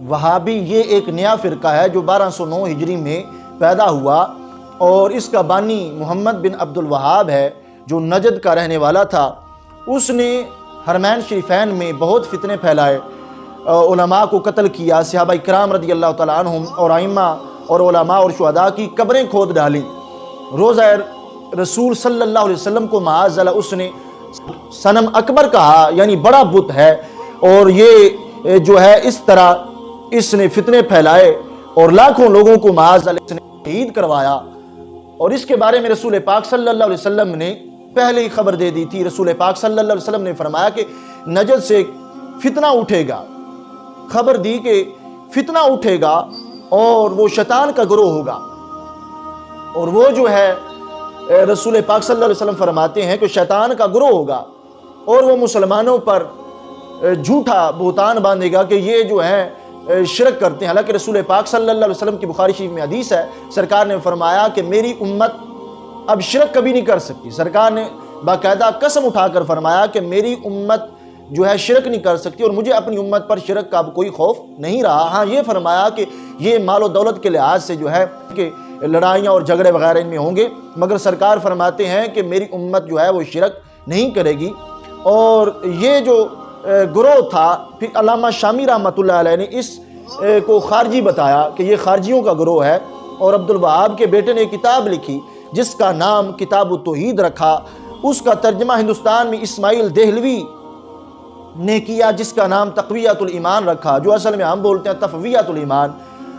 وہابی یہ ایک نیا فرقہ ہے جو 1209 ہجری میں پیدا ہوا، اور اس کا بانی محمد بن عبد الوہاب ہے جو نجد کا رہنے والا تھا۔ اس نے حرمین شریفین میں بہت فتنے پھیلائے، علماء کو قتل کیا، صحابہ کرام رضی اللہ تعالیٰ عنہم اور ائمہ اور علماء اور شہداء کی قبریں کھود ڈالیں۔ روضہ رسول صلی اللہ علیہ وسلم کو معاذ اللہ اس نے صنم اکبر کہا، یعنی بڑا بت ہے، اور یہ جو ہے اس طرح اس نے فتنے پھیلائے اور لاکھوں لوگوں کو معاذ اللہ اس نے شہید کروایا۔ اور اس کے بارے میں رسول پاک صلی اللہ علیہ وسلم نے پہلے ہی خبر دے دی تھی۔ رسول پاک صلی اللہ علیہ وسلم نے فرمایا کہ نجد سے فتنہ اٹھے گا، خبر دی کہ فتنہ اٹھے گا اور وہ شیطان کا گروہ ہوگا، اور وہ جو ہے رسول پاک صلی اللہ علیہ وسلم فرماتے ہیں کہ شیطان کا گروہ ہوگا اور وہ مسلمانوں پر جھوٹا بہتان باندھے گا کہ یہ جو ہے شرک کرتے ہیں۔ حالانکہ رسول پاک صلی اللہ علیہ وسلم کی بخاری شریف میں حدیث ہے، سرکار نے فرمایا کہ میری امت اب شرک کبھی نہیں کر سکتی۔ سرکار نے باقاعدہ قسم اٹھا کر فرمایا کہ میری امت جو ہے شرک نہیں کر سکتی، اور مجھے اپنی امت پر شرک کا کوئی خوف نہیں رہا۔ ہاں یہ فرمایا کہ یہ مال و دولت کے لحاظ سے جو ہے کہ لڑائیاں اور جھگڑے وغیرہ ان میں ہوں گے، مگر سرکار فرماتے ہیں کہ میری امت جو ہے وہ شرک نہیں کرے گی۔ اور یہ جو گروہ تھا، پھر علامہ شامی رحمۃ اللہ علیہ نے اس کو خارجی بتایا کہ یہ خارجیوں کا گروہ ہے، اور عبد الوہاب کے بیٹے نے ایک کتاب لکھی جس کا نام کتاب التوحید رکھا۔ اس کا ترجمہ ہندوستان میں اسماعیل دہلوی نے کیا، جس کا نام تقویۃ الایمان رکھا، جو اصل میں ہم بولتے ہیں تفویۃ الایمان،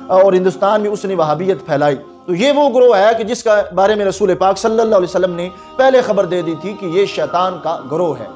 اور ہندوستان میں اس نے وہابیت پھیلائی۔ تو یہ وہ گروہ ہے کہ جس کا بارے میں رسول پاک صلی اللہ علیہ وسلم نے پہلے خبر دے دی تھی کہ یہ شیطان کا گروہ ہے۔